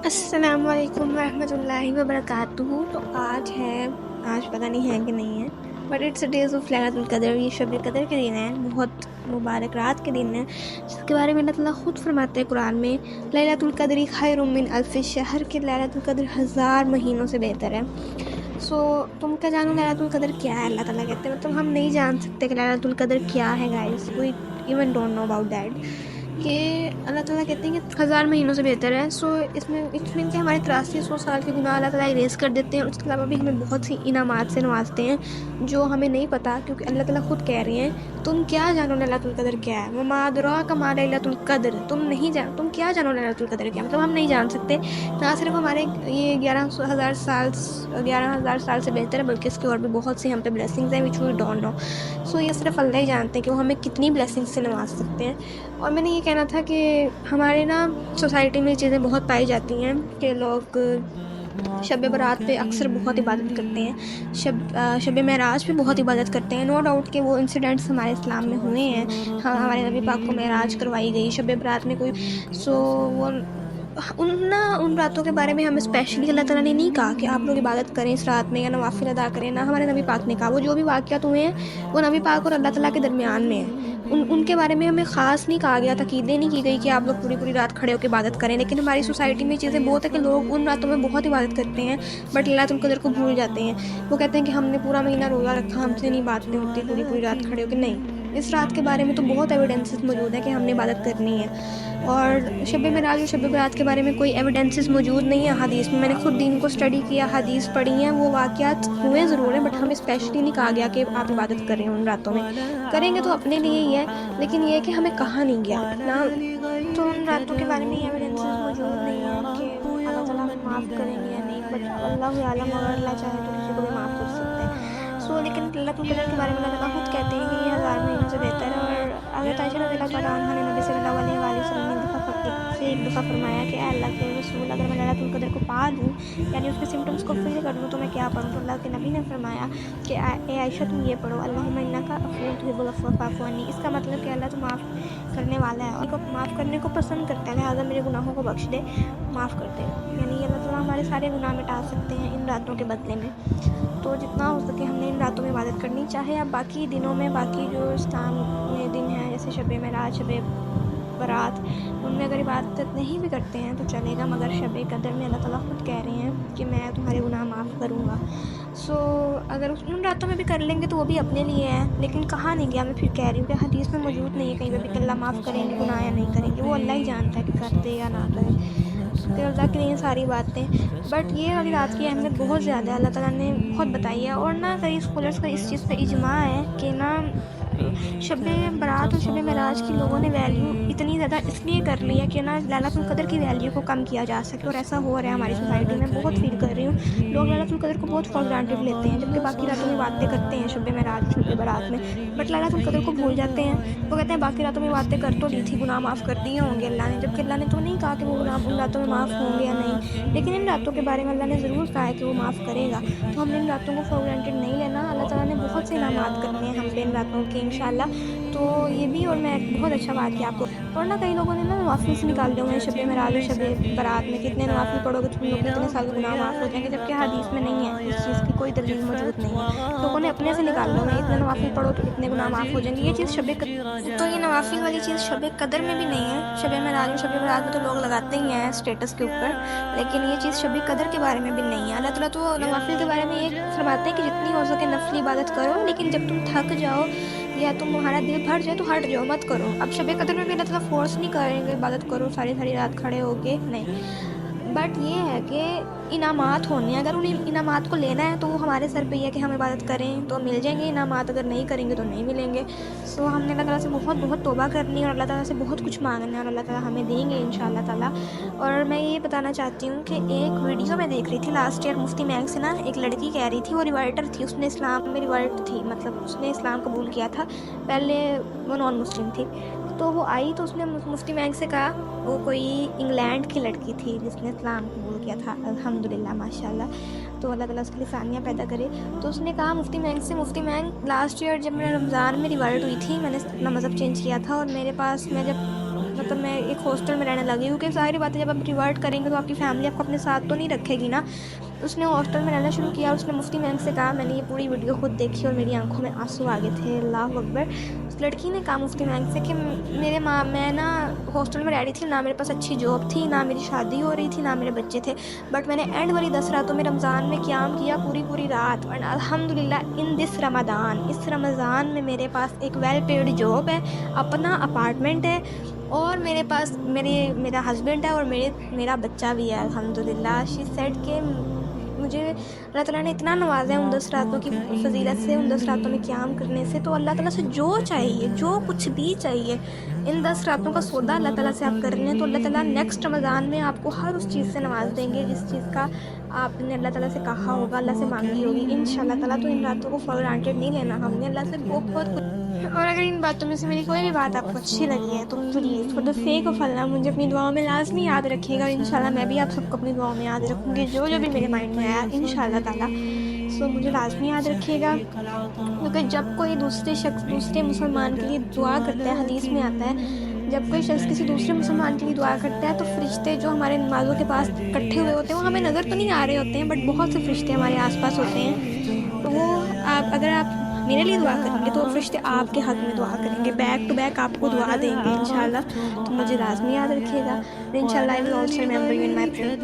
السلام علیکم ورحمۃ اللہ وبرکاتہ۔ تو آج پتہ نہیں ہے کہ نہیں ہے، بٹ اٹس ڈیز آف لیلۃ القدر۔ یہ شب قدر کے دن ہے، بہت مبارک رات کے دن ہے، جس کے بارے میں اللہ تعالیٰ خود فرماتے ہیں قرآن میں، لیلۃ القدر خیر من الف شہر، کہ لیلۃ القدر 1000 مہینوں سے بہتر ہے۔ تم کیا جانو لیلۃ القدر کیا ہے؟ اللہ تعالیٰ کہتے ہیں مطلب ہم نہیں جان سکتے کہ لیلۃ القدر کیا ہے guys, we even don't know about that, کہ اللہ تعالیٰ کہتے ہیں کہ 1000 مہینوں سے بہتر ہے۔ اس میں اٹ مین کہ ہمارے 8300 سال کے گناہ اللہ تعالیٰ اریز کر دیتے ہیں، اور اس کے علاوہ بھی ہمیں بہت سی انعامات سے نوازتے ہیں جو ہمیں نہیں پتہ، کیونکہ اللہ تعالیٰ خود کہہ رہے ہیں تم کیا جانو لیلۃ القدر کیا ہے، وما ادراک ما لیلۃ القدر، تم کیا جانو لیلۃ القدر کیا، مطلب ہم نہیں جان سکتے۔ نہ صرف ہمارے یہ 11,000 سال سے بہتر ہے، بلکہ اس کے اور بھی بہت سی ہم پہ بلیسنگز ہیں وچ وی ڈونٹ نو۔ یہ صرف اللہ ہی جانتے ہیں کہ وہ ہمیں کتنی بلیسنگ سے نواز سکتے ہیں۔ اور میں نے یہ کہنا تھا کہ ہمارے سوسائٹی میں چیزیں بہت پائی جاتی ہیں کہ لوگ شب برات پہ اکثر بہت عبادت کرتے ہیں، شب معراج پہ بہت عبادت کرتے ہیں۔ نو ڈاؤٹ کہ وہ انسیڈنٹس ہمارے اسلام میں ہوئے ہیں، ہمارے نبی پاک کو معراج کروائی گئی شب برات میں کوئی وہ ان راتوں کے بارے میں ہمیں اسپیشلی اللہ تعالیٰ نے نہیں کہا کہ آپ لوگ عبادت کریں اس رات میں یا نوافل ادا کریں، نہ ہمارے نبی پاک نے کہا۔ وہ جو بھی واقعات ہوئے ہیں وہ نبی پاک اور اللہ تعالیٰ کے درمیان میں ہیں، ان کے بارے میں ہمیں خاص نہیں کہا گیا، تاکیدیں نہیں کی گئی کہ آپ لوگ پوری رات کھڑے ہو کے عبادت کریں۔ لیکن ہماری سوسائٹی میں چیزیں بہت ہے کہ لوگ ان راتوں میں بہت عبادت کرتے ہیں بٹ لیلۃ القدر کو بھول جاتے ہیں۔ وہ کہتے ہیں کہ ہم نے پورا مہینہ روزہ رکھا، ہم سے نہیں باتیں ہوتی پوری رات کھڑے ہو کے۔ نہیں، اس رات کے بارے میں تو بہت ایویڈنسز موجود ہے کہ ہم نے عبادت کرنی ہے، اور شب معراج اور شب برات کے بارے میں کوئی ایویڈنسز موجود نہیں ہے حدیث میں۔ میں نے خود دین کو اسٹڈی کیا، حدیث پڑھی ہیں، وہ واقعات ہوئے ضرور ہیں بٹ ہمیں اسپیشلی نہیں کہا گیا کہ آپ عبادت کریں ان راتوں میں۔ کریں گے تو اپنے لیے ہی ہے، لیکن یہ ہے کہ ہمیں کہا نہیں گیا نا، تو ان راتوں کے بارے میں ایویڈنسز موجود نہیں ہیں کہ اللہ تعالیٰ ہمیں معاف کریں گے یا نہیں، بٹ اللہ عالم، اگر اللہ چاہے تو کسی کو بھی معاف کر سکتے ہیں۔ لیکن لیلۃ القدر کے بارے میں اللہ تعالیٰ خود کہتے ہیں کہ یہ 1000 مہینوں سے بہتر ہے۔ اور حضرت عائشہ رضی اللہ تعالیٰ عنہ نے نبی صلی اللہ علیہ وآلہ وسلم نے ایک دفعہ فرمایا کہ اے اللہ کے رسول، اگر میں لیلۃ القدر کو پا لوں، یعنی اس کے سمٹمز کو فیل کر لوں، تو میں کیا پڑھوں؟ تو اللہ کے نبی نے فرمایا کہ اے عائشہ تم یہ پڑھو، اللہم انک عفو تحب العفو فاعف عنی۔ اس کا مطلب کہ اللہ تو معاف کرنے والا ہے اور معاف کرنے کو پسند کرتا ہے، لہٰذا میرے گناہوں کو بخش دے، معاف کر دے۔ یعنی اللہ تعالیٰ ہمارے سارے گناہ مٹا سکتے ہیں ان راتوں کے بدلے میں۔ تو جتنا ہو سکے ہم نے ان راتوں میں عبادت کرنی، چاہے آپ باقی دنوں میں، باقی جو اسلام میں دن ہیں جیسے شب معراج، شب برات، ان میں اگر عبادت نہیں بھی کرتے ہیں تو چلے گا، مگر شب قدر میں اللہ تعالیٰ خود کہہ رہے ہیں کہ میں تمہارے گناہ معاف کروں گا۔ اگر ان راتوں میں بھی کر لیں گے تو وہ بھی اپنے لیے ہے، لیکن کہا نہیں گیا، میں پھر کہہ رہی ہوں کہ حدیث میں موجود نہیں ہے کہیں پہ بھی کہ اللہ معاف کریں گے گناہ یا نہیں کریں گے، وہ اللہ ہی جانتا ہے کہ کر دے یا نہ کرے، کہ اللہ کی نہیں ساری باتیں۔ بٹ یہ والی رات کی اہمیت بہت زیادہ ہے، اللہ تعالیٰ نے بہت بتائی ہے، اور کئی اسکالرس کا اس چیز پہ اجماع ہے کہ شب برات اور شب معراج کی لوگوں نے ویلیو اتنی زیادہ اس لیے کر لی ہے کہ لیلۃ القدر کی ویلیو کو کم کیا جا سکے، اور ایسا ہو رہا ہے ہماری سوسائٹی میں، بہت فیل کر رہی ہوں۔ لوگ لیلۃ القدر کو بہت فار گرانٹیڈ لیتے ہیں، جبکہ باقی راتوں میں باتیں کرتے ہیں شب معراج شب برات میں، بٹ لیلۃ القدر کو بھول جاتے ہیں۔ وہ کہتے ہیں باقی راتوں میں باتیں کر تو لی تھی، گناہ معاف کر دیے ہوں گے اللہ نے، جبکہ اللہ نے تو نہیں کہا کہ وہ گناہ ان راتوں میں معاف ہوں گے یا نہیں، لیکن ان راتوں کے بارے میں اللہ نے ضرور کہا ہے کہ وہ معاف کرے گا۔ تو ہم نے ان راتوں کو فار گرانٹیڈ نہیں لینا، اللہ تعالیٰ نے بہت سے انعامات کرنے ہیں ہم پہ ان راتوں کے انشاءاللہ۔ تو یہ بھی، اور میں بہت اچھا بات کیا آپ کو، اور کئی لوگوں نے نوافل سے نکال دیا ہوئے ہیں شب معراج اور شب برات میں، کتنے نوافل پڑھو گے تم لوگ کے اتنے سال کے گناہ معاف ہو جائیں گے، جبکہ حدیث میں نہیں ہے، اس چیز کی کوئی دلیل موجود نہیں ہے، لوگوں نے اپنے سے نکال لیا ہوئے اتنے نوافل پڑھو تو اتنے گناہ معاف ہو جائیں گے۔ یہ چیز تو یہ نوافل والی چیز شب قدر میں بھی نہیں ہے، شب معراج اور شب برات میں تو لوگ لگاتے ہی ہیں اسٹیٹس کے اوپر، لیکن یہ چیز شب قدر کے بارے میں بھی نہیں ہے۔ اللہ تعالیٰ تو نوافل کے بارے میں یہ فرماتے ہیں کہ جتنی ہو سکے نفلی عبادت کرو، لیکن جب تم تھک جاؤ یا تمہارا دل بھر جائے تو ہٹ جاؤ، مت کرو۔ اب شب قدر میں بھی اللہ تعالیٰ فورس نہیں کریں گے عبادت کرو ساری رات کھڑے ہو کے، نہیں، بٹ یہ ہے کہ انعامات ہونے ہیں، اگر ان انعامات کو لینا ہے تو وہ ہمارے سر پہ ہی ہے کہ ہم عبادت کریں تو مل جائیں گے انعامات، اگر نہیں کریں گے تو نہیں ملیں گے۔ ہم نے اللہ تعالیٰ سے بہت توبہ کرنی ہے اور اللہ تعالیٰ سے بہت کچھ مانگنا ہے، اور اللہ تعالیٰ ہمیں دیں گے انشاءاللہ تعالیٰ۔ اور میں یہ بتانا چاہتی ہوں کہ ایک ویڈیو میں دیکھ رہی تھی لاسٹ ایئر، مفتی مینگ سے ایک لڑکی کہہ رہی تھی، وہ ریورٹر تھی، اس نے اسلام میں ریورٹ تھی، مطلب اس نے اسلام قبول کیا تھا، پہلے وہ نان مسلم تھی، تو وہ آئی تو اس نے مفتی مینگ سے کہا، وہ کوئی انگلینڈ کی لڑکی تھی جس نے اسلام قبول کیا تھا، الحمدللہ ماشاءاللہ، تو اللہ تعالیٰ اس کے لیے ثانیہ پیدا کرے۔ تو اس نے کہا مفتی مینگ سے، مفتی مینگ لاسٹ ایئر جب میں رمضان میں ریورٹ ہوئی تھی، میں نے اپنا مذہب چینج کیا تھا، اور میرے پاس میں جب مطلب میں ایک ہاسٹل میں رہنے لگی، کیونکہ ظاہر بات ہے جب آپ ریورٹ کریں گے تو آپ کی فیملی آپ کو اپنے ساتھ تو نہیں رکھے گی نا. اس نے ہاسٹل میں رہنا شروع کیا. اس نے مفتی میم سے کہا، میں نے یہ پوری ویڈیو خود دیکھی اور میری آنکھوں میں آنسو آ گئے تھے. اللہ اکبر. اس لڑکی نے کہا مفتی میم سے کہ میں نا ہاسٹل میں رہ رہی تھی، نہ میرے پاس اچھی جاب تھی، نہ میری شادی ہو رہی تھی، نہ میرے بچے تھے، بٹ میں نے اینڈ والی 10 راتوں میں رمضان میں قیام کیا پوری رات. اور الحمدللہ ان دس رمضان، اس رمضان میں میرے پاس ایک ویل پیڈ جاب ہے، اپنا اپارٹمنٹ ہے، اور میرے پاس میرا ہسبینڈ ہے، اور میرا بچہ بھی ہے الحمدللہ. شی سیڈ کہ مجھے اللہ تعالیٰ نے اتنا نوازا ہے ان 10 راتوں کی فضیلت سے، ان 10 راتوں میں قیام کرنے سے. تو اللہ تعالیٰ سے جو چاہیے، جو کچھ بھی چاہیے، ان 10 راتوں کا سودا اللہ تعالیٰ سے آپ کر رہے ہیں، تو اللہ تعالیٰ نیکسٹ رمضان میں آپ کو ہر اس چیز سے نواز دیں گے جس چیز کا آپ نے اللہ تعالیٰ سے کہا ہوگا، اللہ سے مانگی ہوگی ان شاء اللہ تعالیٰ. تو ان راتوں کو فار گرانٹیڈ نہیں لینا ہم نے، اللہ سے بہت کچھ. اور اگر ان باتوں میں سے میری کوئی بھی بات آپ کو اچھی لگی ہے تو please for the sake of Allah مجھے اپنی دعاؤں میں لازمی یاد رکھیے گا. اور انشاءاللہ میں بھی آپ سب کو اپنی دعاؤں میں یاد رکھوں گی، جو بھی میرے مائنڈ میں آیا انشاءاللہ تعالیٰ. سو مجھے لازمی یاد رکھیے گا، کیونکہ جب کوئی دوسرے شخص دوسرے مسلمان کے لیے دعا کرتا ہے، حدیث میں آتا ہے جب کوئی شخص کسی دوسرے مسلمان کے لیے دعا کرتا ہے تو فرشتے جو ہمارے نمازوں کے پاس اکٹھے ہوئے ہوتے ہیں وہ ہمیں نظر تو نہیں آ رہے ہوتے ہیں، بٹ بہت سے فرشتے ہمارے آس پاس ہوتے ہیں. تو وہ اگر آپ میرے لیے دعا کریں گے تو فرشتے آپ کے حق میں دعا کریں گے، بیک ٹو بیک آپ کو دعا دیں گے انشاءاللہ. تو مجھے لازمی یاد رکھیے گا. انشاءاللہ I will also remember you in my prayer.